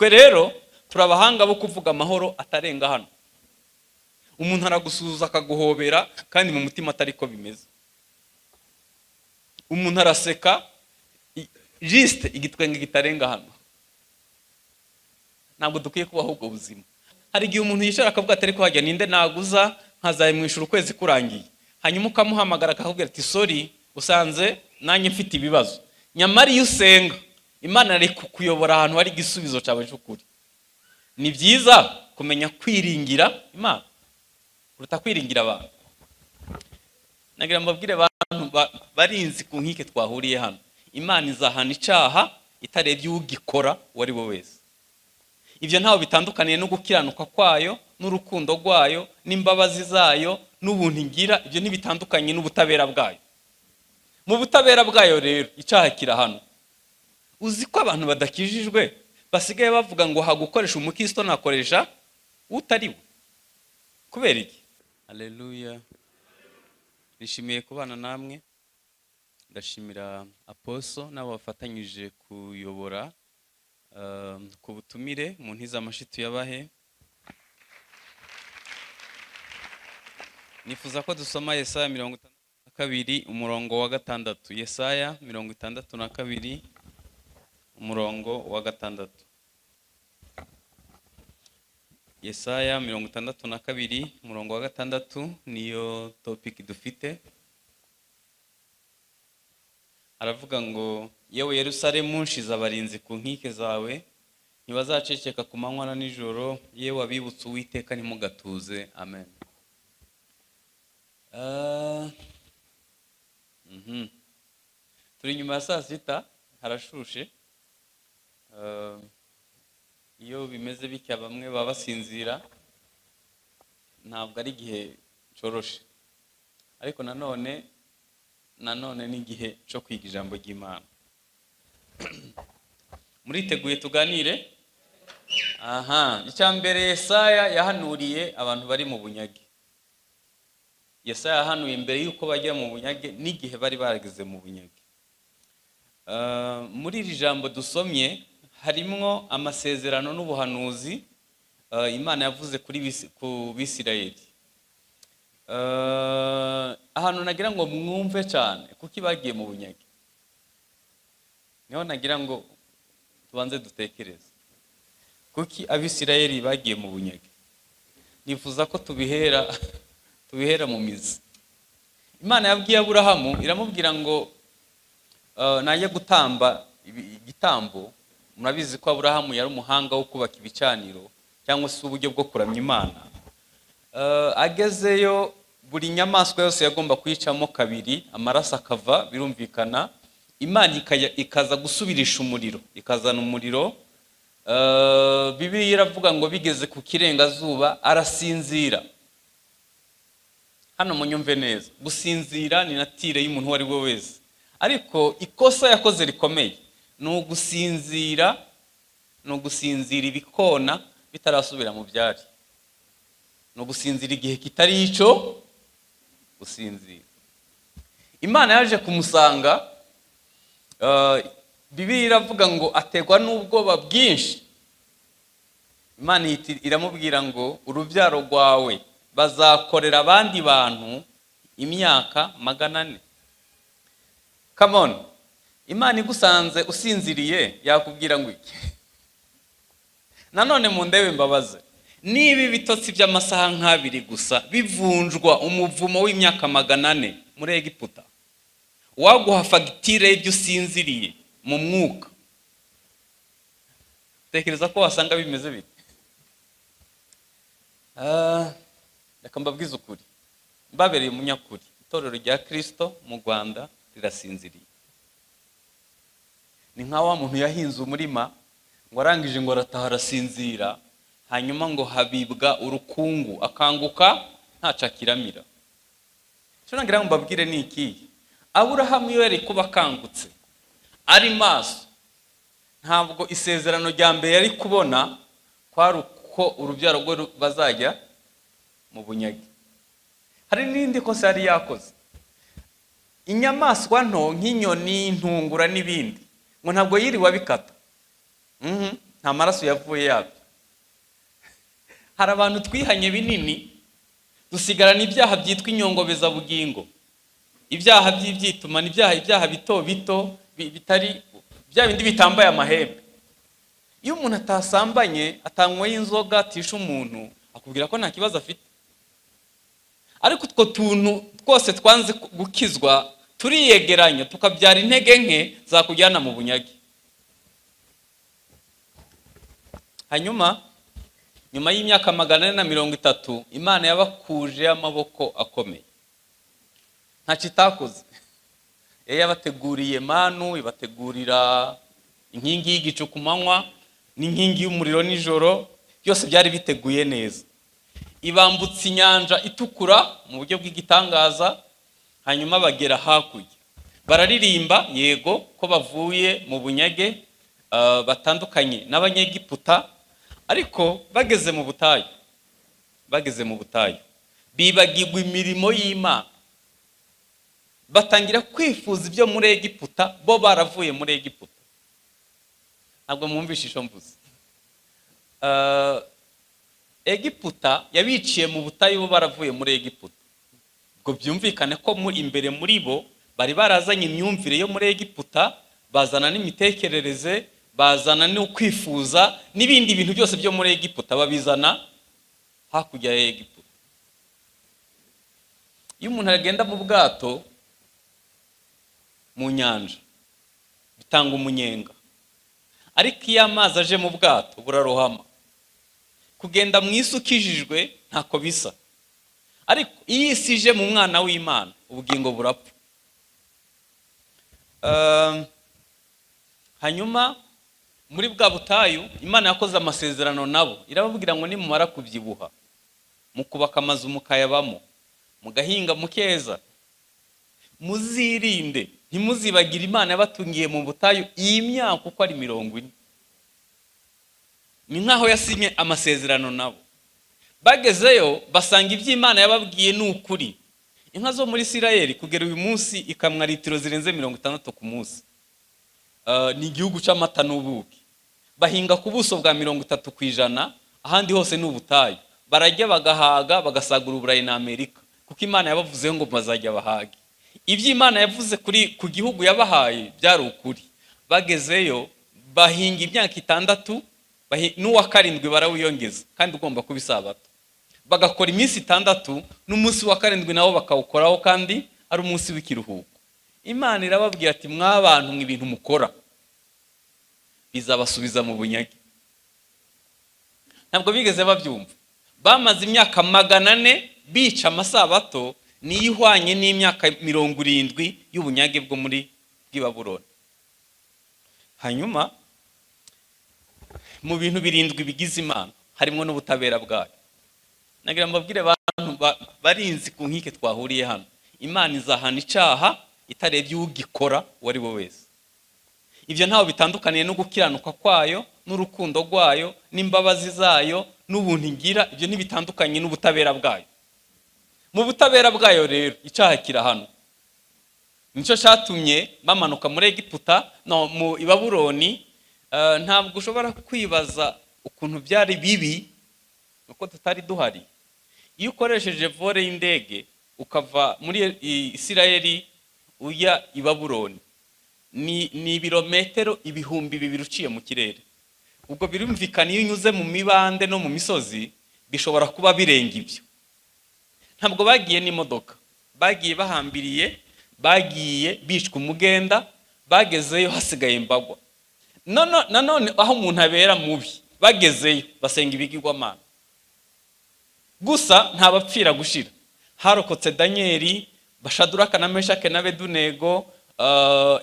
twe rero turabahanga bo kuvuga amahoro atarenga hano. Umuntu aragusuhuza akaguhobera kandi mu mutima atari ko bimeze. Umuntu araseka juste igitwenge kitarenga hano. Ntabwo dukwiye kubaho ubwo buzima. Hari igihe umuntu yishara akavuga atari ko hajya ninde naguza nkazaye mwishura ukwezi kurangiye, hanyuma ukamuhamagara akakubwira ati sorry usanze nanye mfite ibibazo. Nyamara iyo usenga Imana ari kukuyobora ahantu hari igisubizo cyawe cy'ukuri. Ni byiza kumenya kwiringira Imana uruta kwiringira abantu. Nagira mbabwire abantu barinzi ku nkike twahuriye hano, Imana izahana icyaha itarebye ugikora wari bo wese. Ibyo ntaho bitandukaniye no gukiranuka kwayo n'urukundo rwayo n'imbabazi zayo n'ubuntu ngira. Ibyo ntibitandukanye n'ubutabera bwayo. Mu butabera bwayo rero icyaha kirahano. Uzi ko abantu badakijijwe basigaye bavuga ngo hagukoresha umukristo nakoresha utari we. Kubera iki? Haleluya. Nishimiye kubana namwe. Ndashimira Apostle n'abo bafatanyije kuyobora ku butumire mu ntiza amashitu yabahe. Nifuza ko dusoma Yesaya 62 umurongo wa 6. Yesaya 62 umurongo wa 6. Yesaya 62 umurongo wa 6 niyo topic dufite. Aravuga ngo yewe Yerusalemu nshiza abarinzi ku nkike zawe, ntibazaceceka ku manywa na nijoro, yewe abibutse Uwiteka ntimugatuze. Amen. Turi nyuma ya saa sita, harashushe. Iyo bimeze bitya bamwe baba basinzira, ntabwo ari igihe coroshe. Ariko nanone ni igihe cyo kwiga ijambo ry'Imana. Muriteguye tuganire? Icyambere Yesaya yahanuriye abantu bari mu bunyage. Yesaya yahanuye imbere yuko bajya mu bunyage n'igihe bari barageze mu bunyage. Muri iri jambo dusomye harimo amasezerano n'ubuhanuzi Imana yavuze ku Bisirayeli. Ahantu nagira ngo mwumve cyane kuko bagiye mu bunyage. Niho nagira ngo tubanze dutekereze. Kuki Abisirayeli bagiye mu bunyage? Nifuza ko tubihera mu mizi. Imana yabwiye Aburahamu iramubwira ngo naye gutamba igitambo. Murabizi ko Aburahamu yari umuhanga wo kubaka ibicaniro cyangwa se uburyo bwo kuramya Imana. Agezeyo buri nyamaswa yose yagomba kwicamo kabiri, amaraso akava, birumvikana. Imana ikaza gusubirisha umuriro, ikazana umuriro. Bibiliya iravuga ngo bigeze ku kirengazuba arasinzira. Hano munyumve neza, gusinzira ni natire y'umuntu wari we wese. Ariko ikosa yakoze rikomeye ni ugusinzira ibikona bitarasubira mu byari. No gusinzira igihe kitari ico gusinzira. Imana yaje kumusanga, Bibiliya iravuga ngo ategwa n'ubwoba bwinshi. Imana iramubwira ngo urubyaro rwawe bazakorera abandi bantu imyaka 400. Come on. Imana igusanze usinziriye yakubwira ngo iki? Nanone mu ndebe mbabaze. Nibi bitotsi by'amasaha nk'abiri gusa bivunjwa umuvumo w'imyaka 400 muri Egiputa, waguha fagitire y'ibyo usinziriye mu mwuka. Tekereza ko wasanga bimeze bite? Reka mbabwize ukuri, mbabereye umunyakuri. Itorero rya Kristo mu Rwanda rirasinziriye. Ni nka wa muntu yahinze umurima ngo arangije ngo arataha arasinzira, hanyuma ngo habibwa urukungu akanguka ntacakiramira. Cyo nagira ngo mbabwire ni iki? Aburahamu iyo yari kuba akangutse ari maso, ntabwo isezerano rya mbere yari kubona kwari uko urubyaro rwe bazajya mu bunyage. Hari n'indi kosa yari yakoze. Inyamaswa nto nk'inyoni, intungura n'ibindi ngo ntabwo yiriwe abikata. nta maraso yavuye yabyo. Hari abantu twihanye binini dusigarana ibyaha byitwa inyongobeza bugingo, ibyaha by'ibyituma, ibyaha bito bito bitari bya bindi bitambaye amahembe. Iyo umuntu atasambanye, atanyweye inzoga, atisha umuntu, akubwira ko nta kibazo afite. Ariko utwo tuntu twose twanze gukizwa turiyegeranya tukabyara intege nke zakujyana mu bunyage. Hanyuma nyuma y'imyaka 430 Imana yabakuje amaboko akomeye. Nta kitakoze. Yabateguriye manu, ibategurira inkingi y'igicu ku manywa n'inkingi y'umuriro nijoro, byose byari biteguye neza. Ibambutse inyanja itukura mu buryo bw'igitangaza, hanyuma bagera hakurya. Bararirimba yego ko bavuye mu bunyage batandukanye n'abanyegiputa, ariko bageze mu butayu bibagirwa imirimo y'Imana, batangira kwifuza ibyo muri Egiputa, bo baravuye muri Egiputa. Ntabwo mwumvishe isho mvuze. Egiputa yabiciye mu butayu, bo baravuye muri Egiputa. Ubwo byumvikane ko imbere muri bo bari barazanye imyumvire yo muri Egiputa, bazana n'imitekerereze, bazana no kwifuza n'ibindi bintu byose byo muri Egiputa babizana hakurya ya Egiputa. Iyo umuntu agenda mu bwato mu nyanja bitanga umunyenga, ariko iyo amazi aje mu bwato burarohama. Kugenda mu isi ukijijwe ntako bisa, ariko iyo isi ije mu mwana w'Imana ubugingo burapfa. Hanyuma muri bwa butayu Imana yakoze amasezerano nabo, irababwira ngo nimumara kubyibuha mukubaka amazu mukayabamo, mugahinga mukeza, muzirinde ntimuzibagire Imana yabatungiye mu butayu iyi myaka uko ari 40. Ni nkaho yasinye amasezerano nabo. Bagezeyo basanga iby'Imana yababwiye n'ukuri. Inka zo muri Isirayeli kugera uyu munsi ikamwa litiro zirenze 60 ku munsi. Ni igihugu cy'amata n'ubuki. Bahinga ku buso bwa 30%, ahandi hose ni ubutayu. Barajya bagahaga, bagasagura Uburayi na Amerika, kuko Imana yabavuze ngo bazajya bahage. Iby'Imana yavuze ku gihugu yabahaye byari ukuri. Bagezeyo bahinga imyaka 6, n'uwa 7 barawiyongeza, kandi ugomba kuba Isabato. Bagakora iminsi 6 n'umunsi wa 7 nawo bakawukoraho, kandi ari umunsi w'ikiruhuko. Imana irababwira ati mwabantu mw'ibintu mukora bizabasubiza mu bunyage. Ntabwo bigeze babyumva. Bamaze imyaka 400 bica amasabato, niyo ihwanye n'imyaka 70 y'ubunyage bwo muri Babuloni. Hanyuma mu bintu 7 bigize Imana harimo n'ubutabera bwayo. Nagira mbabwire abantu barinzi ku nkike twahuriye hano, Imana izahana icyaha itarebye ugikora wari we wese. Ibyo ntaho bitandukaniye no gukiranuka kwayo n'urukundo rwayo n'imbabazi zayo n'ubuntu ngira, ibyo ntibitandukanye n'ubutabera bwayo. Mu butabera bwayo rero icyaha kirahano. Nicyo cyatumye bamanuka muri Egiputa no mu Babuloni. Ntabwo ushobora kwibaza ukuntu byari bibi uko tutari duhari. Iyo ukoresheje vore y'indege ukava muri Isirayeli uya i Babuloni, ni ibirometero 2000 uciye mu kirere. Ubwo birumvikana iyo unyuze mu mibande no mu misozi bishobora kuba birenga ibyo. Ntabwo bagiye n'imodoka, bagiye bahambiriye, bagiye bicwa umugenda, bagezeyo hasigaye mbagwa. Nanone aho umuntu abera mubi, bagezeyo basenga ibigirwamana. Gusa ntabapfira gushira. Harokotse Danieli, Bashaduraka na Meshake na Bedunego,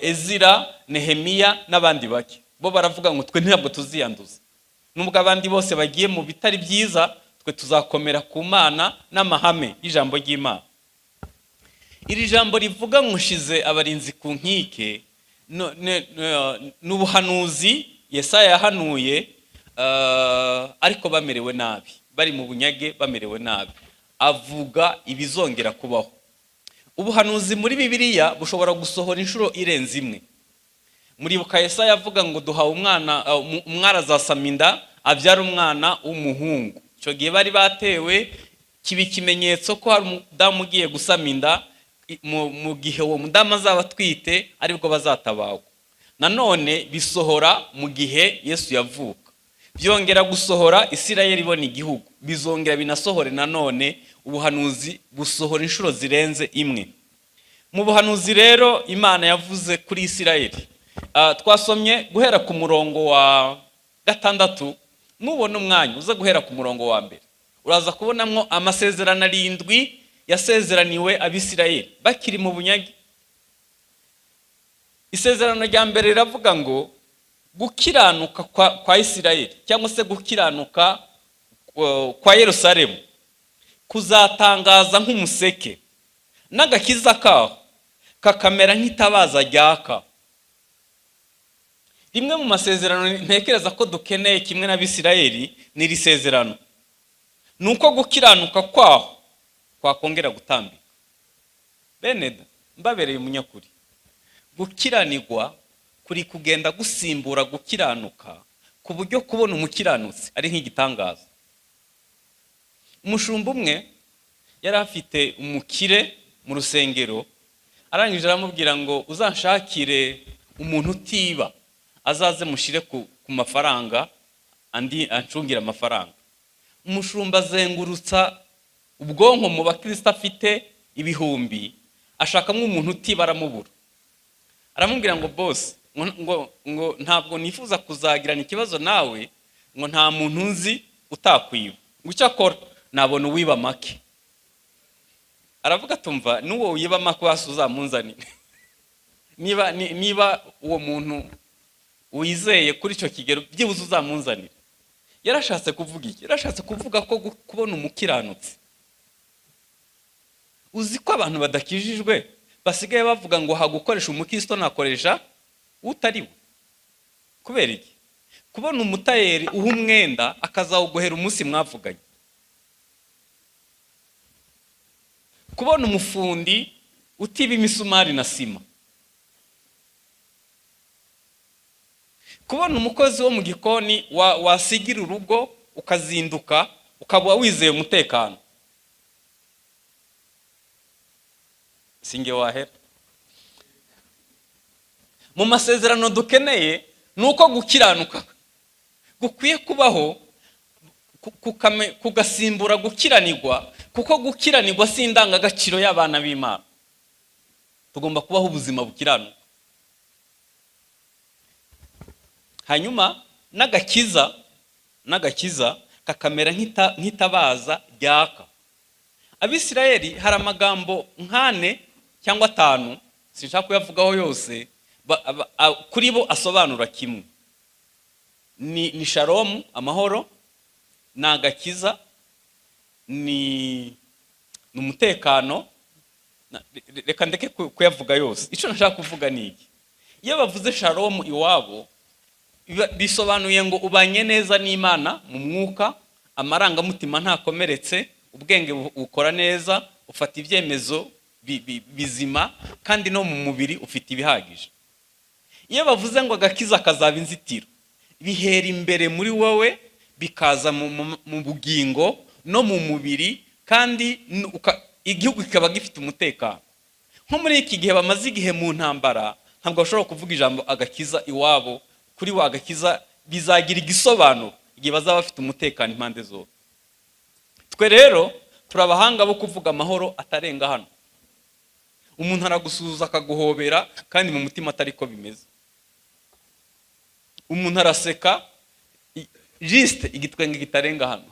Ezira, Nehemiya n'abandi bake. Bo baravuga ngo twe ntabwo tuziyanduza. Nubwo abandi bose bagiye mu bitari byiza, twe tuzakomera ku Mana n'amahame y'ijambo ry'Imana. Iri jambo rivuga ngo nshize abarinzi ku nkike n'ubuhanuzi Yesaya yahanuye, ariko bamerewe nabi, bari mu bunyage bamerewe nabi. Avuga ibizongera kubaho. Ubuhanuzi muri Bibiliya bushobora gusohora inshuro irenze imwe. muribuka Yesaya yavuga ngo duhawe umwana, umwari azasama inda abyara umwana w'umuhungu. Icyo gihe bari batewe kiba ikimenyetso ko hari umudamu ugiye gusama inda, mu gihe uwo mudamu azaba atwite aribwo bazatabawe. Nanone bisohora mu gihe Yesu yavuka, byongera gusohora Isirayeli ibona igihugu, bizongera binasohore nanone, ubuhanuzi busohora inshuro zirenze imwe. Mu buhanuzi rero Imana yavuze kuri Isirayeli, twasomye guhera ku murongo wa 6, nubona umwanya uza guhera ku murongo wa 1, uraza kubonamwo amasezerano 7 yasezeraniwe Abisirayeli bakiri mu bunyage. Isezerano rya mbere riravuga ngo gukiranuka kwa Isirayeli cyangwa se gukiranuka kwa Yerusalemu kuzatangaza nk'umuseke, n'agakiza kaho kakamera nk'itabaza ryaka. Rimwe mu masezerano ntekereza ko dukeneye kimwe n'Abisirayeli ni iri sezerano, nuko gukiranuka kwaho kwakongera gutambika. Beneda mbabereye umunyakuri, gukiranirwa kuri kugenda gusimbura gukiranuka ku buryo kubona umukiranutsi ari nk'igitangaza. Umushumba umwe yari afite umukire mu rusengero, arangije aramubwira ngo uzanshakire umuntu utiba azaze mushire ku mafaranga andi ancungira amafaranga. Umushumba azengurutsa ubwonko mu bakristo afite ibihumbi, ashakamo umuntu utiba aramubura. Aramubwira ngo boss, ngo ntabwo nifuza kuzagirana ikibazo nawe, ngo nta muntu nzi utakwiba, ngo icyo akora nabona uwiba make. Aravuga tumva n'uwo wiba make wase uzamunzanire. niba uwo muntu wizeye kuri icyo kigero byibuze uzamunzanire. Yarashatse kuvuga iki? Yarashatse kuvuga ko kubona umukiranutsi. Uzi ko abantu badakijijwe basigaye bavuga ngo hagukoresha umukristo nakoresha utari we. Kubera iki? Kubona umutayeri uha umwenda akazawugohera umunsi mwavuganye. Kubona umufundi utiba imisumari na sima. Kubona umukozi wo mu gikoni wasigira urugo ukazinduka ukaba wizeye umutekano. Singe wahera. Mu masezerano dukeneye nuko gukiranuka gukwiye kubaho kugasimbura gukiranirwa, kuko gukiranirwa si indangagaciro y'abana b'Imana. Tugomba kubaho ubuzima bukiranuka. Hanyuma n'agakiza kakamera nk'itabaza ryaka. Abisirayeli hari amagambo 4 cyangwa 5, sinshaka kuyavugaho yose, kuri bo asobanura kimwe. Ni shalom, amahoro, n'agakiza, ni umutekano. Reka ndeke kuyavuga yose. Icyo nashaka kuvuga ni iki? Iyo bavuze shalom iwabo, bisobanuye ngo ubanye neza n'Imana mu mwuka, amarangamutima ntakomeretse, ubwenge bukora neza, ufata ibyemezo bizima, kandi no mu mubiri ufite ibihagije. Iyo bavuze ngo agakiza kazaba inzitiro, bihera imbere muri wowe bikaza mu bugingo no mu mubiri, kandi igihugu kikaba gifite umutekano. Nko muri iki gihe bamaze igihe mu ntambara, ntabwo bashobora kuvuga ijambo agakiza iwabo. Kuri wa agakiza bizagira igisobanuro igihe bazaba bafite umutekano impande zose. Twe rero turabahanga bo kuvuga amahoro atarenga hano. Umuntu aragusuhuza akaguhobera kandi mu mutima atari ko bimeze. Umuntu araseka juste igitwenge kitarenga hano.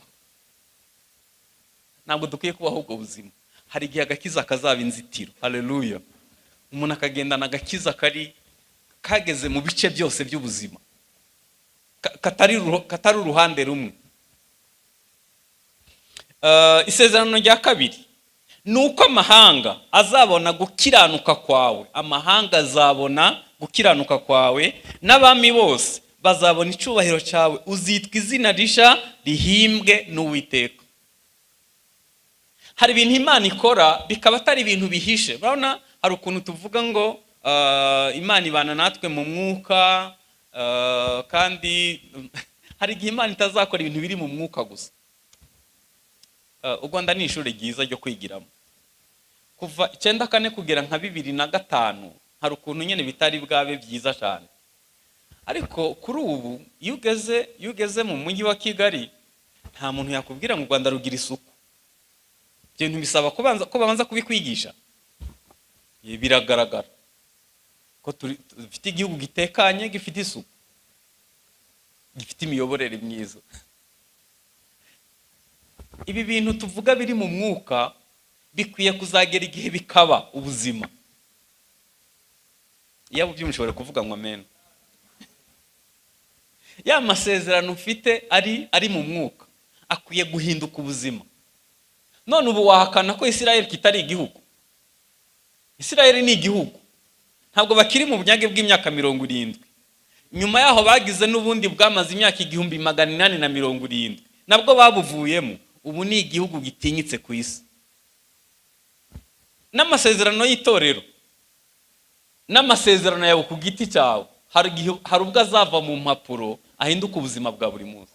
Ntabwo dukwiye kubaho ubwo buzima. Hari igihe agakiza kazaba inzitiro. Haleluya. Umuntu akagendana agakiza kageze mu bice byose by'ubuzima, katari uruhande rumwe. Isezerano rya 2 nuko amahanga azabona gukiranuka kwawe. Amahanga azabona gukiranuka kwawe, n'abami bose bazabona icyubahiro cyawe. Uzitwa izina risha rihimbwe n'Uwiteka. Hari ibintu Imana ikora bikaba atari ibintu bihishe. Urabona hari ukuntu tuvuga ngo Imana ibana natwe mu mwuka, kandi hari igihe Imana itazakora ibintu biri mu mwuka gusa. U Rwanda ni ishuri ryiza ryo kwigiramo. Kuva 94 kugera nka 2005 hari ukuntu nyene bitari bwabe byiza cyane, ariko kuri ubu iyo ugeze mu mujyi wa Kigali nta muntu yakubwira ngo u Rwanda rugira isuku. Ibintu bisaba ko babanza kubikwigisha. Biragaragara ko dufite igihugu gitekanye, gifite isuku, gifite imiyoborere myiza. Ibi bintu tuvuga biri mu mwuka bikwiye kuzagera igihe bikaba ubuzima. Yaba byumushobora kuvuga ngo amen. Ya masezerano ufite ari mu mwuka akwiye guhinduka ubuzima. None ubu wahakana ko Israel kitari igihugu? Israel ni igihugu. Ntabwo bakiri mu bunyage bw'imyaka 70. Nyuma yaho bagize n'ubundi bwamaze imyaka 1870. Nabwo babuvuyemo. Ubu ni igihugu gitinyitse ku isi. N'amasezerano y'itorero, n'amasezerano yawe ku giti cyawe, hari ubwo azava mu mpapuro ahinduka ubuzima bwa buri munsi.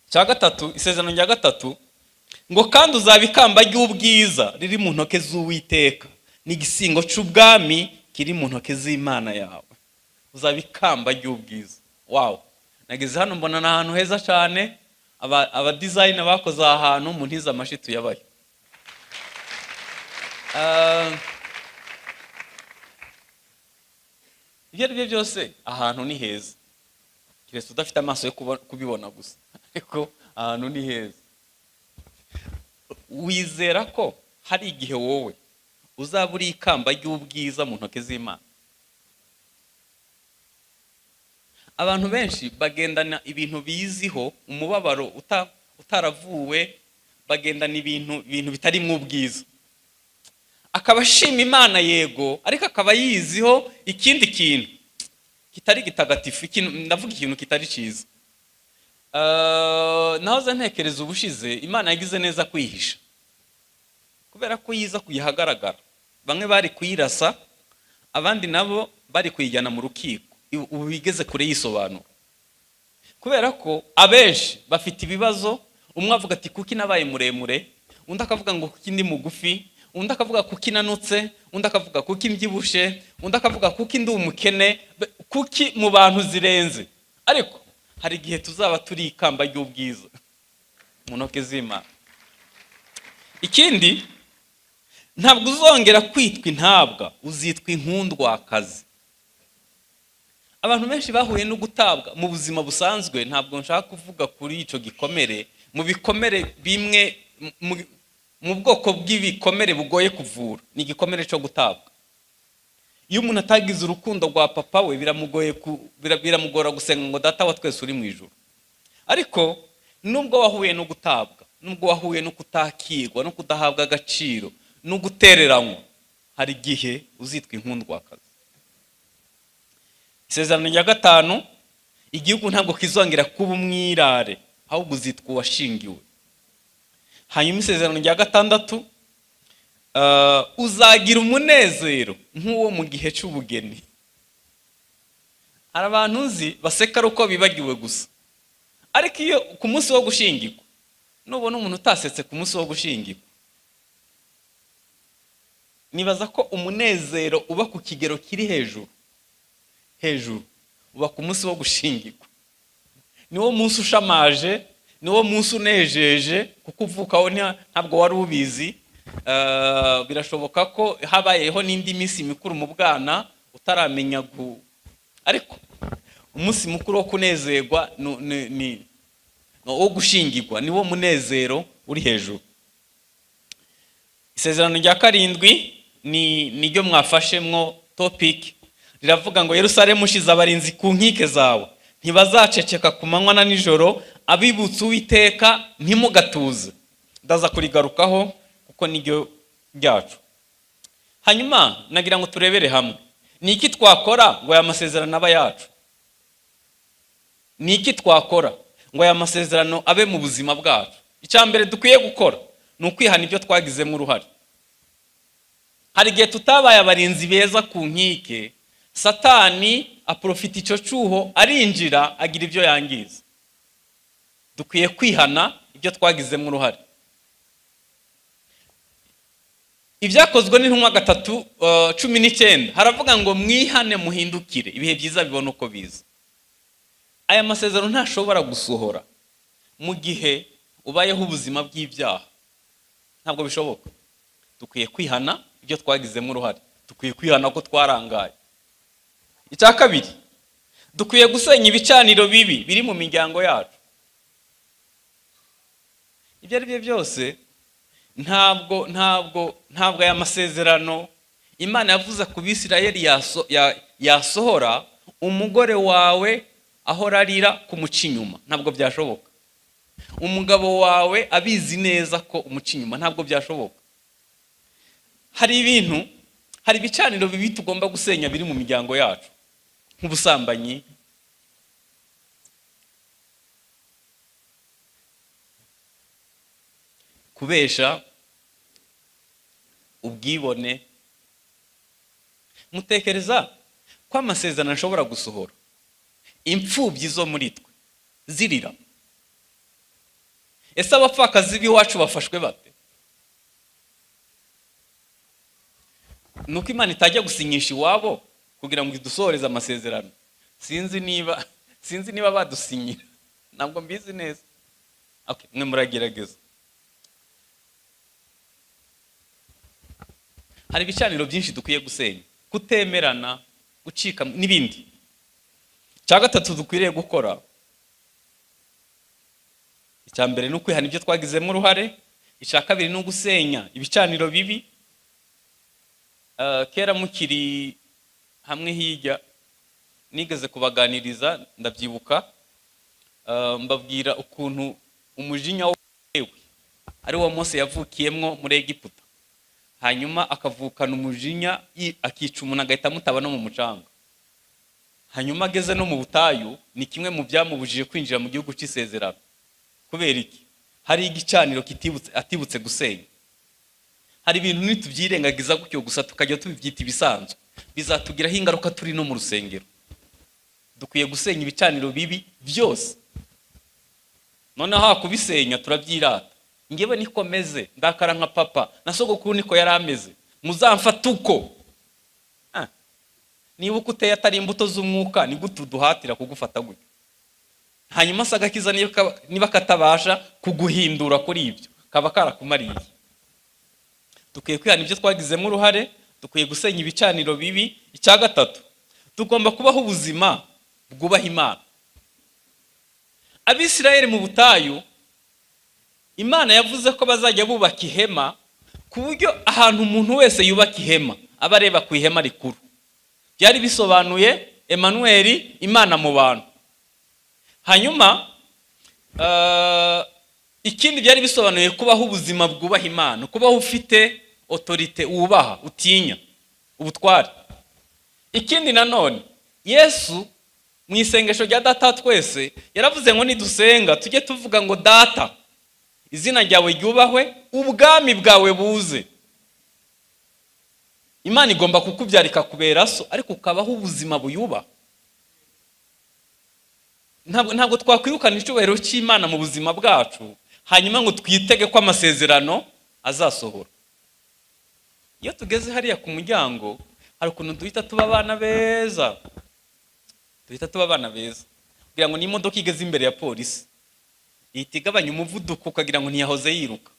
Cya gatatu, isezerano rya gatatu, ngo kandi uzaba ikamba ry'ubwiza riri mu ntoke z'Uwiteka, n'igisingo cy'ubwami kiri mu ntoke z'Imana yawe. Uzaba ikamba ry'ubwiza. Wow, nageze hano mbona n'ahantu heza cyane. Aba designer bakoze ahantu mu ntiza amashitu yabaye. Ibyo ari byo byose ahantu ni heza, kiretse udafite amaso yo kubibona gusa, ariko ahantu ni heza. Wizera ko hari igihe wowe uzaba uri ikamba ry'ubwiza mu ntoke z'Imana? Abantu benshi bagendana ibintu biziho, umubabaro utaravuwe, bagendana ibintu bitari mu bwiza. Akaba ashima Imana yego, ariko akaba yiziho ikindi kintu kitari gitagatifu, ndavuga ikintu kitari cyiza. Nahoze ntekereza ubushize Imana yagize neza kwihisha, kubera ko yiza kuyihagaragara. Bamwe bari kuyirasa, abandi nabo bari kuyijyana mu rukiko. Ubu bigeze kure yisobanura, kubera ko abenshi bafite ibibazo. Umwe avuga ati kuki nabaye muremure, undi akavuga ngo kuki ndi mugufi, undi akavuga kuki nanutse, undi akavuga kuki mbyibushe, undi akavuga kuki ndi umukene, kuki mu bantu zirenze. Ariko hari igihe tuzaba turi ikamba ry'ubwiza mu ntoke z'Imana. Ikindi, ntabwo uzongera kwitwa intabwa, uzitwa inkundwakazi. Abantu benshi bahuye no gutabwa mu buzima busanzwe. Ntabwo nshaka kuvuga kuri ico gikomere, mu bikomere bimwe, mu bwoko bw'ibikomere bugoye kuvura ni igikomere cyo gutabwa. Iyo umuntu atagize urukundo rwa papa we biramugora gusenga ngo data wa twese uri mu ijuru. Ariko nubwo wahuye no gutabwa, nubwo wahuye no kutakirwa, no kudahabwa agaciro, no gutereranywa, hari igihe uzitwa inkundwakazi. Isezerano rya gatanu, igihugu ntabwo kizongera kuba umwirare, ahubwo uzitwa uwashingiwe. Hanyuma isezerano rya gatandatu, uzagira umunezero nk'uwo mu gihe cy'ubugeni. Hari abantu uzi baseka ari uko bibagiwe gusa, ariko iyo ku munsi wo gushingirwa, nubona umuntu utasetse ku munsi wo gushingirwa, nibaza ko umunezero uba ku kigero kiri hejuru uba ku munsi wo gushingirwa. Niwo munsi ushamaje, niwo munsi unejeje, kuko uvukaho ntabwo wari ubizi. Birashoboka ko habayeho n'indi minsi mikuru mu bwana utaramenya ariko umunsi mukuru wo kunezerwa wo gushingirwa niwo munezero uri hejuru. Isezerano rya karindwi niryo mwafashemwo topic, riravuga ngo Yerusalemu ushize abarinzi ku nkike zawe, ntibazaceceka ku manywa na nijoro, abibutsa Uwiteka ntimugatuze. Ndaza kurigarukaho kuko niryo ryacu. Hanyuma nagira ngo turebere hamwe, ni iki twakora ngo aya masezerano aba yacu? Ni iki twakora ngo aya masezerano abe mu buzima bwacu? Icya mbere dukwiye gukora ni ukwihana ibyo twagizemo uruhare. hari igihe tutabaye abarinzi beza ku nkike, satani aprofita icyo cyuho, arinjira agira ibyo yangiza. Dukwiye kwihana ibyo twagizemo uruhare. Ibyakozwe n'intumwa 3:19 haravuga ngo mwihane muhindukire ibihe byiza bibona uko biza. Aya masezerano ntashobora gusohora mu gihe ubayeho ubuzima bw'ibyaha, ntabwo bishoboka. Dukwiye kwihana ibyo twagizemo uruhare, dukwiye kwihana ko twarangaye. Icya kabiri, dukwiye gusenya ibicaniro bibi biri mu miryango yacu. Ibyo ari byo byose ntabwo aya masezerano Imana yavuze ku Bisirayeli yasohora umugore wawe ahora arira kumuca inyuma, ntabwo byashoboka. Umugabo wawe abizi neza ko umuca inyuma, ntabwo byashoboka. Hari ibicaniro bibi tugomba gusenya biri mu miryango yacu, nk'ubusambanyi, kubesha, ubwibone. Mutekereza ko amasezerano ashobora gusohora imfubyi zo muri twe zirira? Ese abapfakazi b'iwacu bafashwe bate? Nuko Imana itajya gusinyisha iwabo kugira ngo idusohoreze amasezerano? Sinzi niba badusinyira, ntabwo mbizi neza. Okay, mwe muragerageza. Hari ibicaniro byinshi dukwiye gusenya, kutemerana, gucika n'ibindi. Icya gatatu dukwiriye gukora, icya mbere ni ukwihana ibyo twagizemo uruhare. Icya kabiri ni ugusenya ibicaniro bibi. Kera mukiri hamwe hirya nigeze kubaganiriza, ndabyibuka, mbabwira ukuntu umujinya wewe ari wo Mose yavukiyemo muri Egiputa, hanyuma akavukana umujinya akica umuntu agahita amutaba no mu mucanga. Hanyuma ageze no mu butayu, ni kimwe mu byamubujije kwinjira mu gihugu cy'isezerano. Kubera iki? Hari igicaniro atibutse gusenya. Hari ibintu nitubyirengagiza gutyo gusa tukajya tubibyita ibisanzwe, bizatugiraho ingaruka turi no mu rusengero. Dukwiye gusenya ibicaniro bibi byose. Noneho kubisenya turabyirata. Ngewe niko meze, ndakara nka papa, na sogokuru niko yari ameze, muzamfata uko. Niba uko uteye atari imbuto z'umwuka, ni gute uduhatira kugufata gutyo? Hanyuma se agakiza niba katabasha kuguhindura kuri ibyo, kaba karakumariye. Dukwiye kwihana ibyo twagizemo uruhare, dukwiye gusenya ibicaniro bibi. Icya gatatu, tugomba kubaho ubuzima bwubaha Imana. Abisirayeli mu butayu, Imana yavuze ko bazajya bubaka ihema, ku buryo ahantu umuntu wese yubaka ihema aba areba ku ihema rikuru. Byari bisobanuye Emmanuel, Imana mu bantu. Hanyuma ikindi byari bisobanuye kubaho ubuzima bwubaha Imana, kubaho ufite autorite, wubaha, utinya, ubutware. Ikindi nanone, Yesu mu isengesho rya Data twese yaravuze ngo nidusenga tujye tuvuga ngo Data, izina ryawe ryubahwe, ubwami bwawe buze. Imana igomba kukubyara ikakubera so, ariko ukabaho ubuzima buyubaha. Ntabwo twakwirukana icyubahiro cy'Imana mu buzima bwacu hanyuma ngo twitege ko amasezerano azasohora. Iyo tugeze hariya ku muryango, hari ukuntu duhita tuba abana beza, kugira ngo n'imodoka igeze imbere ya polisi ihita igabanya umuvuduko ukagira ngo ntiyahoze yiruka.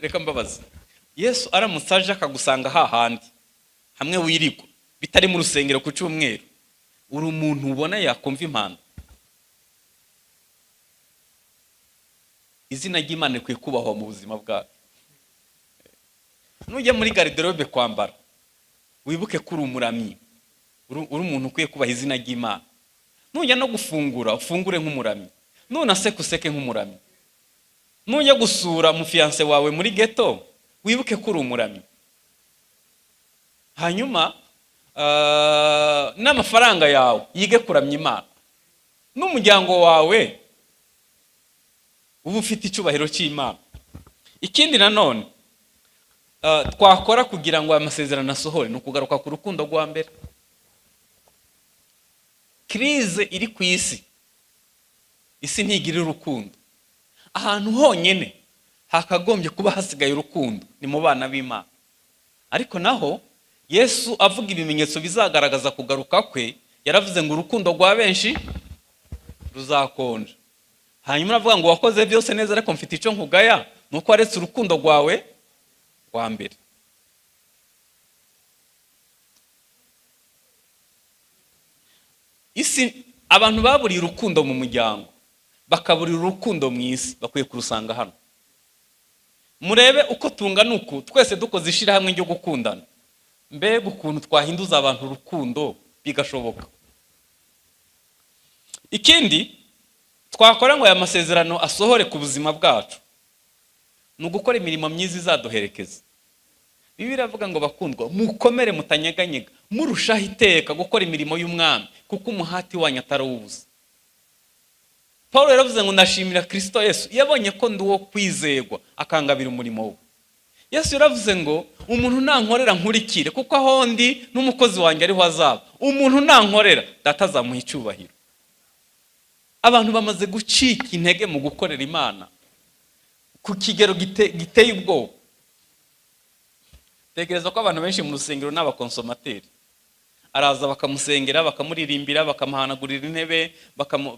Reka mbabaza, Yesu aramutse aje akagusanga hahandi hamwe wirigwa, bitari mu rusengero ku cyumweru, uri umuntu ubona yakumva impanda? Izina ry'Imana rikwiye kubahwa mu buzima bwacu. Nujya muri garderobe kwambara, wibuke ko uri umuramyi, uri umuntu ukwiye kubaha izina ry'Imana. Nujya no gufungura, ufungure nk'umuramyi, nunaseka useke nk'umuramyi. Nujya gusura umufiance wawe muri ghetto, wibuke ko uri umuramyi. Hanyuma n'amafaranga yawe yige kuramya Imana, n'umuryango wawe uba ufite icyubahiro cy'Imana. ikindi nanone twakora kugira ngo aya masezerano asohore ni ukugaruka ku rukundo rwa mbere. Krize iri ku isi ntigira urukundo. Ahantu honyine hakagombye kuba hasigaye urukundo ni mu bana b'Imana. Ariko naho Yesu avuga ibimenyetso bizagaragaza kugaruka kwe, yaravuze ngo urukundo rwa benshi ruzakonja. Hanyuma aravuga ngo wakoze byose neza, ariko mfite icyo nkugaya, nuko waretse urukundo rwawe rwa mbere. Isi abantu baburiye urukundo mu muryango, bakaburira urukundo mu isi, bakwiye kurusanga hano. Murebe uko tungana uku, twese dukoze ishirahamwe ryo gukundana, mbega ukuntu twahinduza abantu urukundo bigashoboka. Ikindi twakora ngo aya masezerano asohore ku buzima bwacu ni ugukora imirimo myiza izaduherekeza. Bibiliya iravuga ngo bakundwa, mukomere mutanyeganyega, murushaho iteka gukora imirimo y'umwami, kuko umuhati wanyu atari ubusa. Paulo yaravuze ngo ndashimira Kristo Yesu, yabonye ko ndi uwo kwizerwa akangabira umurimo we. Yesu yaravuze ngo umuntu nankorera nkurikire, kuko aho ndi n'umukozi wanjye ariho azaba. Umuntu nankorera data azamuha icyubahiro. Abantu bamaze gucika intege mu gukorera Imana ku kigero giteye ubwoba. Tekereza ko abantu benshi mu rusengero n'abakonsomateri. Araza bakamusengera, bakamuririmbira, bakamuhanagurira intebe,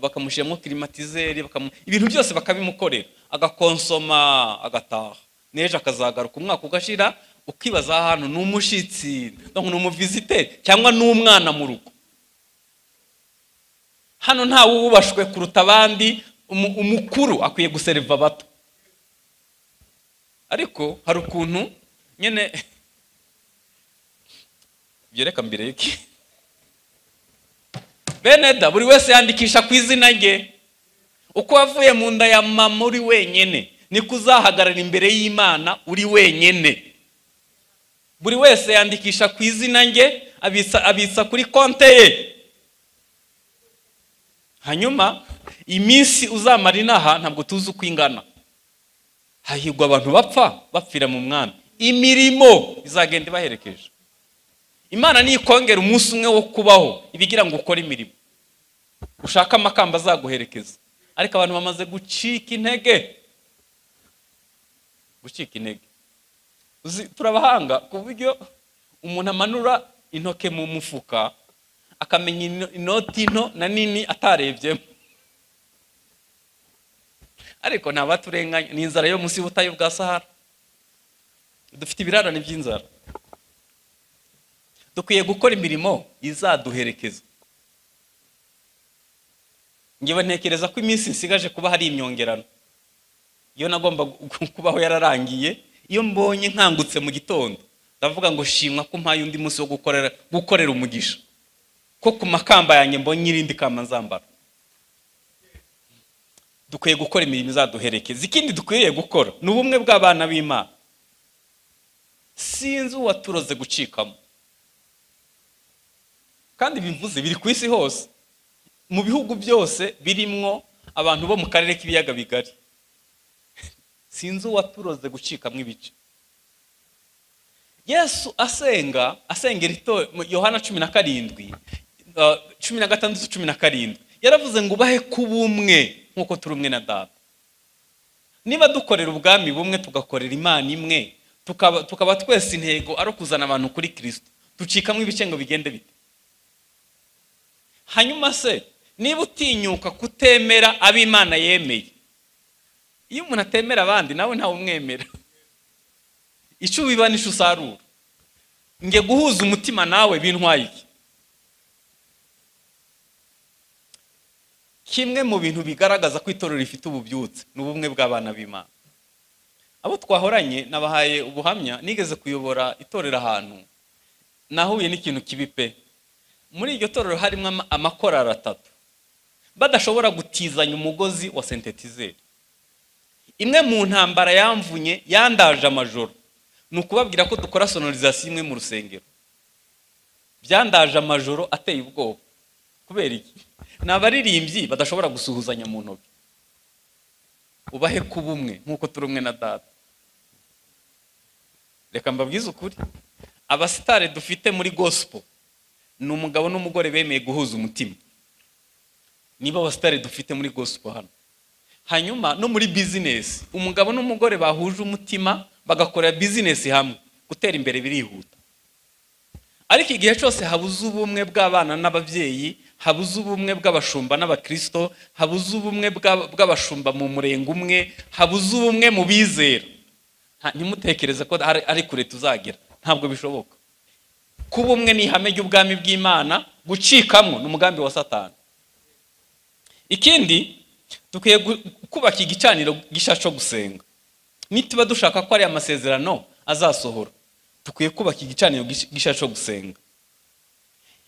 bakamushyiramo klimatizeri, ibintu byose bakabimukorera, agakonsoma agataha. Neje akazagaruka umwaka ugashira, ukibaza ahantu n'umushitsi, ni umuviziteri cyangwa n'umwana mu rugo. Hano nta wubashwe kuruta abandi, umukuru akwiye guseriva abato. Ariko hari ukuntu nyene byereka mbere y'iki Beneda, buri wese yandikisha ku izina rye. Uko wavuye mu nda ya mama uri wenyene, niko uzahagarara imbere y'Imana uri wenyene. Buri wese yandikisha ku izina rye, abitsa kuri konte ye. Hanyuma iminsi uzamara inaha ntabwo tuzi uko ingana. Hahirwa abantu bapfira mu mwami, imirimo izagenda ibaherekeje. Imana ni ikongera umunsi umwe wo kubaho, ibigira ngo ukore imirimo. Ushaka amakamba azaguherekeza. Ariko abantu bamaze gucika intege. Turabahanga ku buryo umuntu amanura intoke mu mufuka akamenya inoti nto na nini atarebyemo. Ariko ntabaturenganya, ni inzara yo munsi y'ubutayu bwa Sahara. Dufite ibirarane by'inzara. Dukwiye gukora imirimo izaduherekeza. Ngewe ntekereza ko iminsi nsigaje kuba hari imyongerano. Iyo nagomba kubaho yararangiye, iyo mbonye nkangutse mu gitondo, ndavuga ngo shimwa ko mpaye undi munsi wo gukorera umugisha. Ko ku makamba yanjye mbonye irindi kamba nzambara. Dukwiye gukora imirimo izaduherekeza. Ikindi dukwiriye gukora ni ubumwe bw'abana b'Imana. Sinzi uwaturoze gucikamo. Kandi bivuze biri ku isi hose, mu bihugu byose birimwo abantu bo mu karere k'ibiyaga bigari. Sinzi uwaturoze gucikamo ibice. Yesu asengera Yohana 16:17 yaravuze ngo ubahe kubumwe nkuko turi umwe na Data. Niba dukorera ubwami bumwe, tugakorera Imana imwe, tukaba twese intego ari kuzana abantu kuri Kristo, tucikamo ibice ngo bigende bite? Hanyuma se niba utinyuka kutemera ab'Imana yemeye, iyo umuntu atemera abandi nawe ntawe umwemera. Icyo bibanisha usarura. Nge guhuza umutima nawe bintwaye iki? Kimwe mu bintu bigaragaza ko itorero rifite ububyutse ni ubumwe bw'abana b'Imana. Abo twahoranye nabahaye ubuhamya, nigeze kuyobora itorero ahantu nahuye n'ikintu kibi pe. Muri iryo torero harimo amakorari 3 badashobora gutizanya umugozi wa synthetizer. Imwe mu ntambara yamvunye yandaje amajoro ni ukubabwira ko dukora sonorisation imwe mu rusengero. Byandaje amajoro ateye ubwoba. Kubera iki? Nabaririmbyi badashobora gusuhuzanya mu ntoki. Ubahe kubumwe nkuko turi umwe na Data. reka mbabwize ukuri, abasitare dufite muri gospel ni umugabo n'umugore bemeye guhuza umutima. Niba abasitare dufite muri gospel hano. Hanyuma no muri business umugabo n'umugore bahuje umutima bagakorera business hamwe, gutera imbere birihuta. Ariko igihe cyose habuze ubumwe bw'abana n'ababyeyi, habuze ubumwe bw'abashumba n'abakristo, habuze ubumwe bw'abashumba mu murengo umwe, habuze ubumwe mu bizera, ntimutekereze ko ari kure tuzagera. Ntabwo bishoboka. Kuba umwe ni ihame ry'ubwami bw'Imana, gucikamwo n'umugambi wa Satani. Ikindi dukwiye kubaka igicaniro gisha cyo gusenga. Nituba dushaka ko ari amasezerano azasohora, dukwiye kubaka igicaniro gisha cyo gusenga.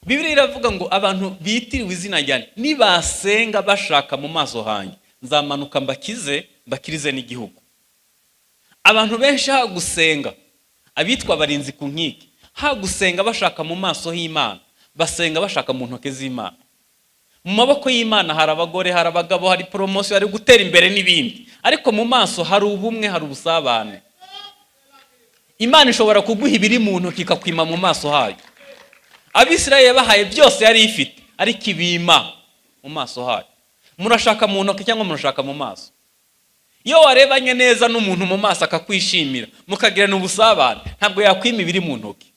Bibiliya iravuga ngo abantu bitiriwe izina ryanjye nibasenga bashaka mu maso hanjye, nzamanuka mbakirize n'igihugu. Abantu benshi ha gusenga, abitwa barinzi ku nkiki, ha gusenga bashaka mu maso y'Imana, basenga bashaka mu ntoke z'Imana. Mu maboko y'Imana hari abagore, hari abagabo, hari promotion, hari gutera imbere n'ibindi, ariko mu maso hari ubumwe, hari ubusabane. Imana ishobora kuguha ibiri mu ntoki ikakwima mu maso hayo. Abisirayeli bahaye byose yari ifite, ariko ibima mu maso hayo. Murashaka mu ntoki cyangwa murashaka mu maso? Iyo warebanye neza n'umuntu mu maso akakwishimira, mukagirana ubusabane, ntabwo yakwima ibiri mu ntoki,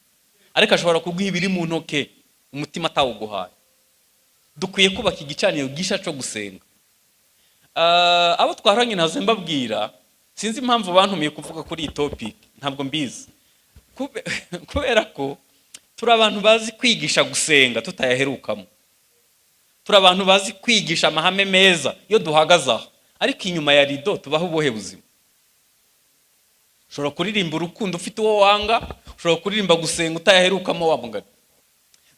ariko ashobora kuguha ibiri mu ntoke umutima atawuguhaye. Dukwiye kubaka igicaniro gisha cyo gusenga. Abo twaranye nazo mbabwira, sinzi impamvu bantumiye kuvuga kuri iyi topic, ntabwo mbizi. Kubera ko turi abantu bazi kwigisha gusenga tutayaherukamo. Turi abantu bazi kwigisha amahame meza iyo duhagaze aho, ariko inyuma ya rido tubaho ubuhe buzima. Ushobora kuririmba urukundo ufite uwo wanga, ushobora kuririmba gusenga utayaherukamo wa mugani.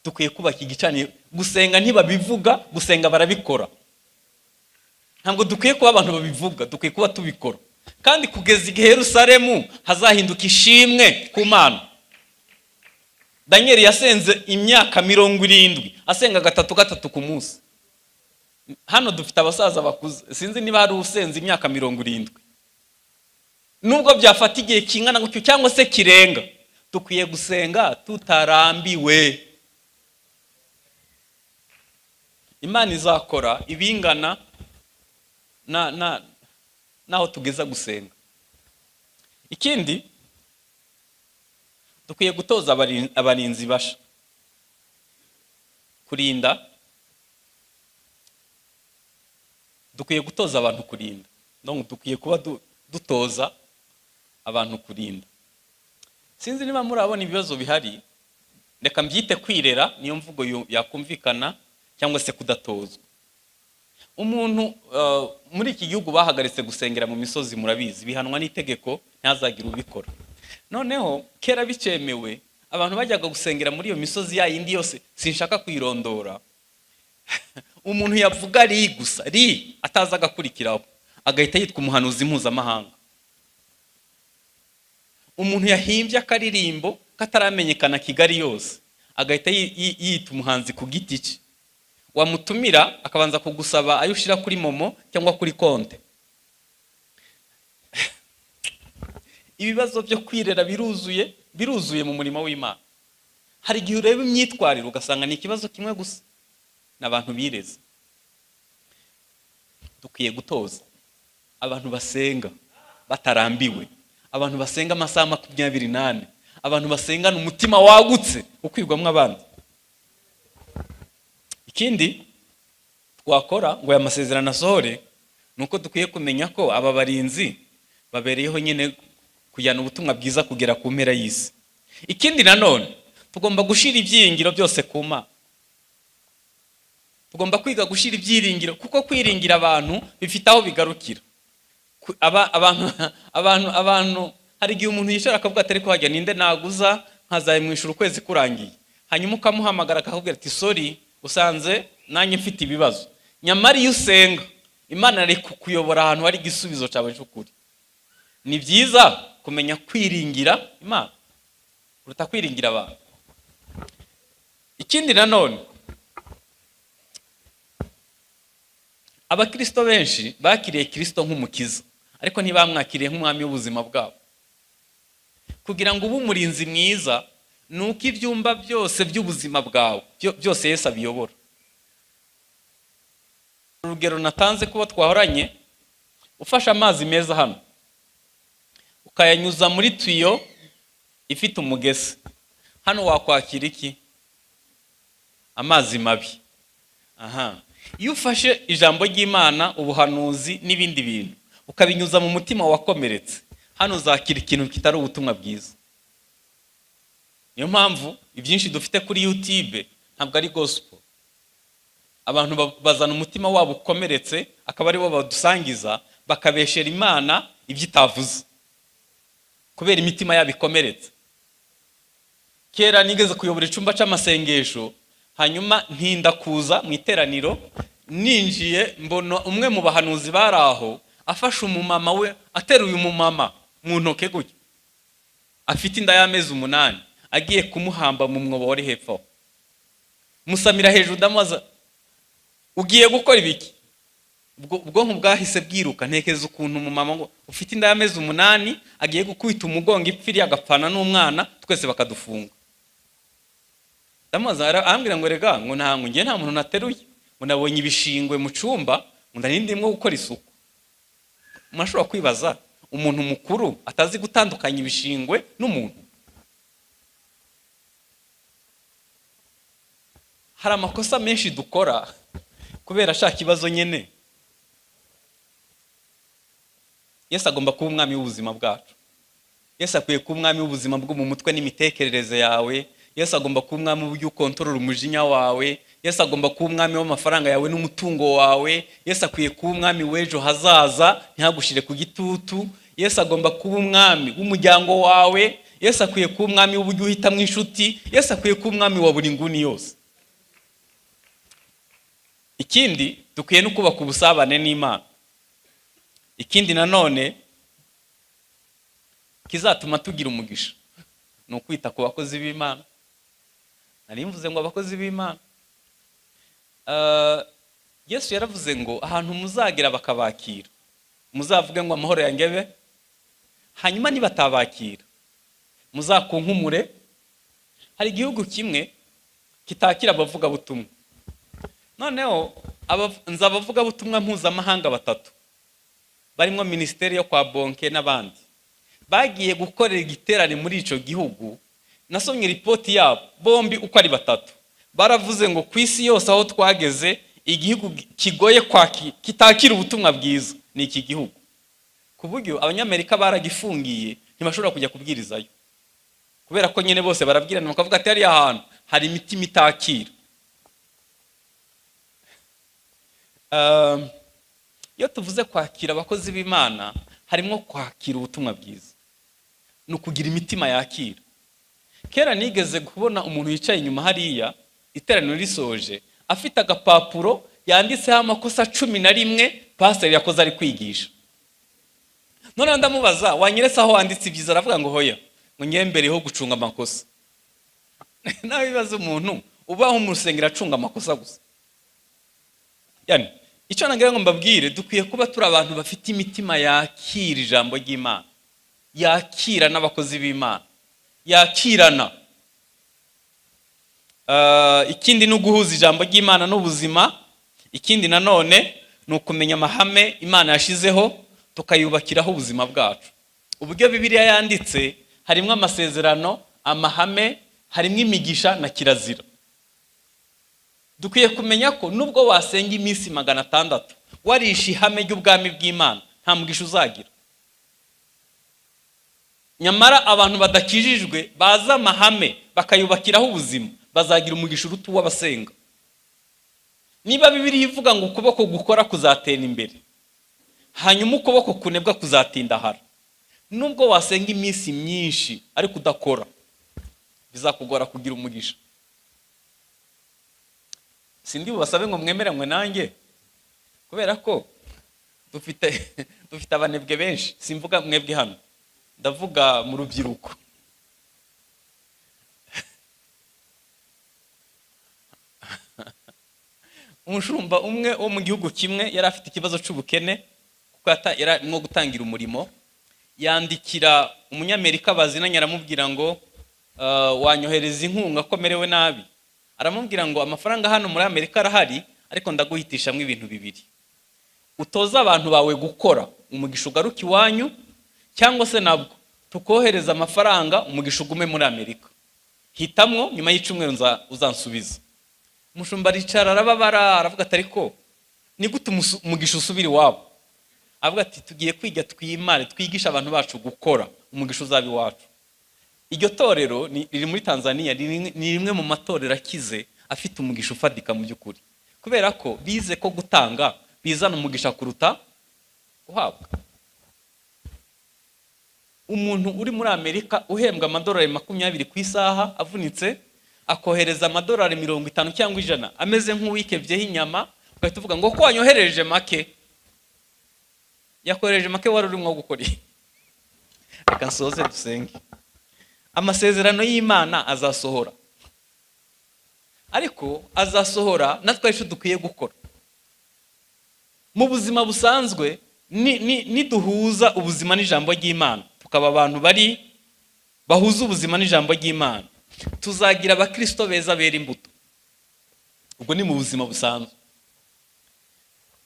Dukwiye kubaka igicaniro. Gusenga ntibabivuga, gusenga barabikora. Ntabwo dukwiye kuba abantu babivuga, dukwiye kuba tubikora. Kandi kugeza igihe Yerusalemu hazahinduka ishimwe ku Mana. Daniel yasenze imyaka 70, asenga gatatu ku munsi. Hano dufite abasaza bakuze, sinzi niba hari usenze imyaka 70. Nubwo byafata igihe kingana gutyo cyangwa se kirenga, dukwiye gusenga tutarambiwe. Imana izakora ibingana naho tugeza gusenga. Ikindi dukwiye gutoza abarinzi basha kurinda. Dukwiye gutoza abantu kurinda. Donc dukwiye kuba dutoza abantu kurinda. Sinzi niba murabona ibibazo bihari, reka mbyite kwirera, niyo mvugo yakumvikana, cyangwa se kudatozwa. Umuntu muri iki gihugu bahagaritse gusengera mu misozi, murabizi bihanwa n'itegeko ntazagira ubikora. Noneho kera bicemewe, abantu bajyaga gusengera muri iyo misozi yindi yose, sinshaka kwirondora. Umuntu yavuga ri gusa, ri ataza agakurikiraho, agahita yitwa umuhanuzi mpuzamahanga. Umuntu yahimbye akaririmbo kataramenyekana Kigali yose, agahita yita umuhanzi ku giti cye. Wamutumira akabanza kugusaba ayo ushira kuri momo cyangwa kuri konte. Ibibazo byo kwirera biruzuye mu murimo w'Imana. Hari igihe ureba imyitwarire ugasanga ni ikibazo kimwe gusa n'abantu bireze. Dukwiye gutoza abantu basenga batarambiwe, abantu basenga amasaha 28, abantu basengana umutima wagutse ukwirwamwe abandi. Ikindi twakora ngo aya masezerano asohore, nuko dukwiye kumenya ko aba barinzi babereyeho nyine kujyana ubutumwa bwiza kugera ku mpera y'isi. Ikindi nanone tugomba gushira ibyiringiro byose ku Mana. Tugomba kwiga gushira ibyiringiro, kuko kwiringira abantu bifite aho bigarukira. Abantu hari igihe umuntu yishara akavuga atari ko hajya ninde naguza nkazayimwishura ukwezi kurangiye, hanyuma ukamuhamagara akakubwira ati sorry usanze nanjye mfite ibibazo. Nyamara iyo usenga Imana ari kukuyobora ahantu hari igisubizo cyawe cy'ukuri. Ni byiza kumenya kwiringira Imana uruta kwiringira abantu. Ikindi nanone, abakristo benshi bakiriye Kristo nk'umukiza, ariko ntibamwakiriye nk'umwami w'ubuzima bwabo. kugira ngo ube umurinzi mwiza nuko ibyumba byose by'ubuzima bwawe byose Yesu abiyobora. Urugero natanze kuba twahoranye, ufashe amazi meza hano ukayanyuza muri tuyo ifite umugese, hano wakwakira iki? Amazi mabi. Iyo ufashe ijambo ry'Imana, ubuhanuzi n'ibindi bintu ukabinyuza mu mutima wakomeretse, hano uzakira ikintu kitari ubutumwa bwiza. Niyo mpamvu ibyinshi dufite kuri YouTube ntabwo ari gospel. Abantu bazana umutima wabo ukomeretse, akaba ari bo badusangiza, bakabeshera Imana ibyo itavuze kubera imitima yabo ikomeretse. Kera nigeze kuyobora icumba c'amasengesho, hanyuma ntinda kuza mu iteraniro, ninjiye mbona umwe mu bahanuzi baraho afashe umumama we, ateruye umumama mu ntoke gutya, afite inda y'amezi 8, agiye kumuhamba mu mwobo wari hepfo. Musamira hejuru ndamaza, ugiye gukora ibiki? Ubwonko bwahise bwiruka, ntekereza ukuntu umumama ngo ufite inda y'amezi 8 agiye gukubita umugongo ipfiri agapfana n'umwana, twese bakadufunga. Ndamaza arambwira ngo rega ngo ntango ngiye nta muntu nateruye, ngo nabonye ibishingwe mu cumba, ngo ndarindimwe gukora isuku. Mashobora kwibaza umuntu mukuru atazi gutandukanya ibishingwe n'umuntu. Hari amakosa menshi dukora kubera ashaka ikibazo nyene. Yesu agomba kuba umwami w'ubuzima bwacu. Yesu akwiye kuba umwami w'ubuzima bwo mu mutwe n'imitekerereze yawe. Yesu agomba kuba umwami w'uburyo ukontorora umujinya wawe. Yesu agomba kuba umwami w'amafaranga yawe n'umutungo wawe. Yesu akwiye kuba umwami w'ejo hazaza, ntihagushire ku gitutu. Yesu agomba kuba umwami w'umuryango wawe. Yesu akwiye kuba umwami w'uburyo uhita mu inshuti. Yesu akwiye kuba umwami wa buri nguni yose. Ikindi dukwiye no kubaka ubusabane n'Imana. Ikindi nanone kizatuma tugira umugisha no kwita ku bakozi b'Imana. Nari mvuze ngo abakozi b'Imana, Yesu yaravuze ngo ahantu muzagera bakabakira, muzavuge ngo amahoro yangebe, hanyuma nibatabakira muzakunkumure. Hari igihugu kimwe kitakira abavuga butumwa, noneho nzabavuga butumwa mpuzamahanga 3 barimo ministeri yo kwa bonke n'abandi bagiye gukorera igiterane muri ico gihugu. Nasomye report yabo bombi uko ari 3, baravuze ngo kwisi yose aho twageze igihugu kigoye kitakira ubutumwa bwiza ni iki gihugu, ku buryo abanyamerika baragifungiye, ntibashobora kujya kubwirizayo kubera ko nyene bose barabwirana bakavuga ati hari ahantu hari imitima itakira. Iyo tuvuze kwakira abakozi b'Imana, harimo kwakira ubutumwa bwiza no kugira imitima yakira. Kera nigeze kubona umuntu yicaye inyuma hariya iteraniro risoje, afite agapapuro yanditseho amakosa 11 pastor yakoze ari kwigisha. None ndamubaza, wanyeretse aho wanditse ibyiza? Aravuga ngo hoya, ngo nyembereho gucunga amakosa. Nawe bibaza umuntu ubaho mu rusengero acunga amakosa gusa. Yani icyo nangira ngo mbabwire, dukwiye kuba turi abantu bafite imitima yakira ijambo ry'Imana, yakira n'abakozi b'Imana, yakirana. Ikindi no guhuza ijambo ry'Imana n'ubuzima. Ikindi nanone no kumenya amahame Imana yashizeho tukayubakiraho ubuzima bwacu. Uburyo Bibiliya yanditse harimo amasezerano, amahame, harimo imigisha na kirazira. Dukwiye kumenya ko nubwo wasenga iminsi 600 warishi ihame ry'ubwami bw'Imana, nta mugisha uzagira. Nyamara abantu badakijijwe baza amahame bakayubakiraho ubuzima, bazagira umugisha urutu w'abasenga. Niba Bibiliya ivuga ngo ukuboko gukora kuzatera imbere, hanyuma ukuboko kunebwa kuzatindahara, nubwo wasenga iminsi myinshi ariko udakora, bizakugora kugira umugisha. Sindi bubasabe ngo mwemeranywe nanjye, kubera ko dufite abanebwe benshi. Simvuga mwebwe hano, ndavuga mu rubyiruko. Umushumba umwe wo mu gihugu kimwe yari afite ikibazo cy'ubukene kuko yarimo gutangira umurimo. yandikira umunyamerika bazinanye aramubwira ngo wanyohereza inkunga ko merewe nabi. Aramubwira ngo amafaranga hano muri Amerika arahari, ariko ndaguhitishamwe ibintu bibiri: utoza abantu bawe gukora umugisha ugaruka iwanyu, cyangwa se nabwo tukohereza amafaranga umugisha ugume muri Amerika. Hitamwo, nyuma y'icumweru uzansubiza. Umushumba aricara arababara, aravuga ati ariko ni gute umugisha usubira iwabo? Avuga ati tugiye kwiga twimare, twigisha abantu bacu gukora umugisha uzabi wacu. Iryo torero riri muri Tanzania, ni rimwe mu matorero akize afite umugisha ufatika mu by'ukuri, kubera ko bize ko gutanga bizana umugisha kuruta uhabwa. Umuntu uri muri Amerika uhembwa amadolari 20 ku isaha avunitse, akohereza amadolari 50 cyangwa 100 ameze nk'uwikevyeho inyama, ugahita uvuga ngo ko wanyohereje make. Yakohereje make wari urimo gukora. Reka nsoze dusenge. Amasezerano y'Imana azasohora, ariko azasohora natwe icyo dukwiye gukora. Mu buzima busanzwe niduhuza ubuzima n'ijambo ry'Imana, tukaba abantu bari bahuza ubuzima n'ijambo ry'Imana, tuzagira abakristo beza bera imbuto. Ubwo ni mu buzima busanzwe.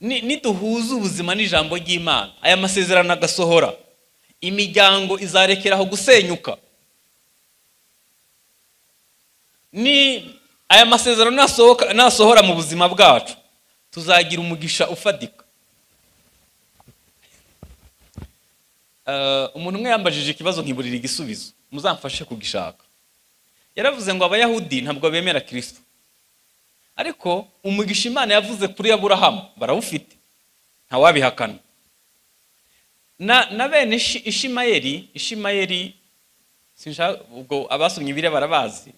Niduhuza ubuzima n'ijambo ry'Imana, aya masezerano agasohora, imiryango izarekeraho gusenyuka. Aya masezerano nasohora mu buzima bwacu, tuzagira umugisha ufatika. Umuntu umwe yambajije ikibazo nkiburira igisubizo, muzamfashe kugishaka. Yaravuze ngo Abayahudi ntabwo bemera Kristo, ariko umugisha Imana yavuze kuri Aburahamu barawufite, ntawabihakana. Na bene Ishimayeli sinshaka, ubwo abasomye Bibiliya barabazi,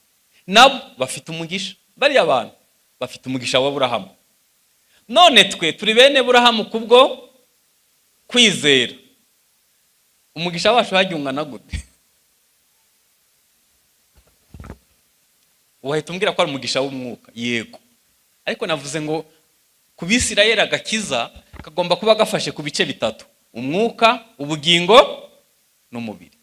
nabo bafite umugisha. Bari abantu bafite umugisha wa Aburahamu. None twe turi bene Aburahamu kubwo kwizera. Umugisha wacu hajyungana gute? Wahita umbwira ko ari umugisha w'umwuka? Yego, ariko navuze ngo ku Bisirayeli agakiza kagomba kuba gafashe ku bice bitatu: umwuka, ubugingo n'umubiri.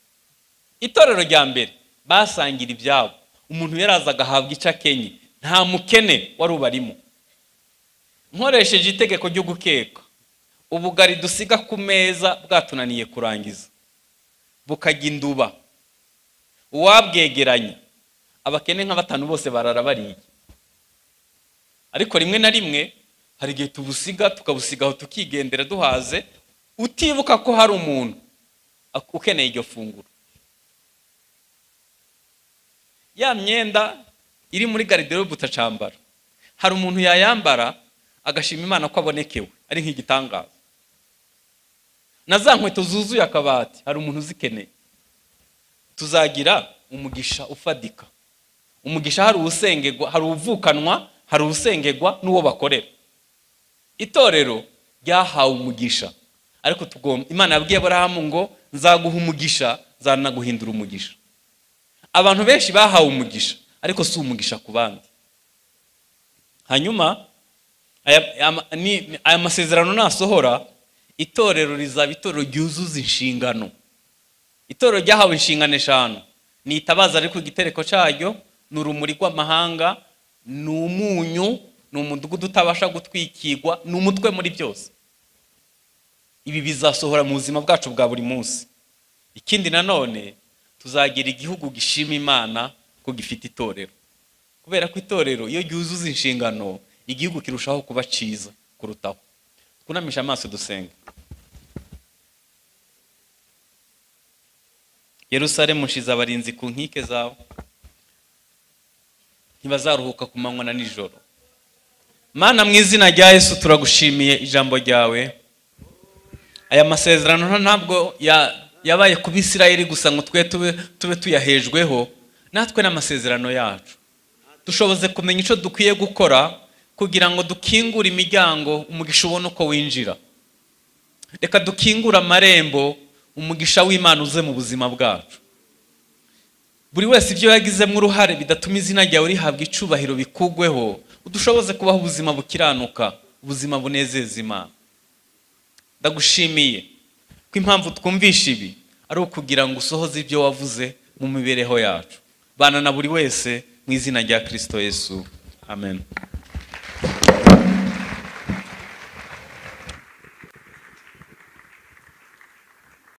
Itorero rya mbere basangira ibyabo, umuntu yaraza agahabwa icyo akenye, nta mukene wari ubarimo. Nkoresheje itegeko ryo gukeka, ubugari dusiga ku meza bwatunaniye kurangiza, bukajya induba, uwabwegeranya abakene nka 5 bose barara bariye. Ariko rimwe na rimwe hari igihe tubusiga tukabusigaho tukigendera duhaze, utibuka ko hari umuntu ukeneye iryo funguro. Ya myenda iri muri garderobe utacambara, hari umuntu yayambara agashima Imana ko abonekewe, ari nk'igitangaza. Na za nkweto zuzuye akabati, hari umuntu uzikeneye. Tuzagira umugisha ufadika. Umugisha hari uwusengerwa, hari uvukanwa, hari uwusengerwa n'uwo bakorera. Itorero ryahawe umugisha, ariko Imana yabwiye Aburahamu ngo nzaguha umugisha, nzanaguhindura umugisha. Abantu benshi bahawe umugisha, ariko si umugisha ku bandi. Hanyuma aya masezerano nasohora, itorero rizaba itorero ryuzuza inshingano. Itorero ryahawe inshingano 5: ni itabaza ariko igitereko cyaryo, ni urumuri rw'amahanga, ni umunyu, ni umudugudu utabasha gutwikirwa, ni umutwe muri byose. Ibi bizasohora mu buzima bwacu bwa buri munsi. Ikindi nanone, tuzagira igihugu gishima Imana ko gifite itorero, kubera ko itorero iyo ryuzuza inshingano, igihugu kirushaho kuba cyiza kurutaho. Twunamisha amaso dusenge. Yerusalemu nshize abarinzi ku nkike zawe, ntibazaruhuka ku manywa na nijoro. Mana, mu izina rya Yesu turagushimiye ijambo ryawe. Aya masezerano ntabwo yabaye ku Bisirayeli gusa ngo tube tuyahejweho, natwe n'amasezerano yacu dushoboze kumenya icyo dukwiye gukora kugira ngo dukingure imiryango, umugisha ubone uko winjira. Reka dukingure amarembo, umugisha w'Imana uze mu buzima bwacu. Buri wese ibyo yagizemo uruhare bidatuma izina ryawe rihabwa icubahiro bikugweho, udushoboze kubaho ubuzima bukiranuka, ubuzima bunezeza Imana. Ndagushimiye ko impamvu twumvisha ibi ari ukugira ngo usohoze ibyo wavuze mu mibereho yacu. Bana na buri wese mu izina rya Kristo Yesu. Amen.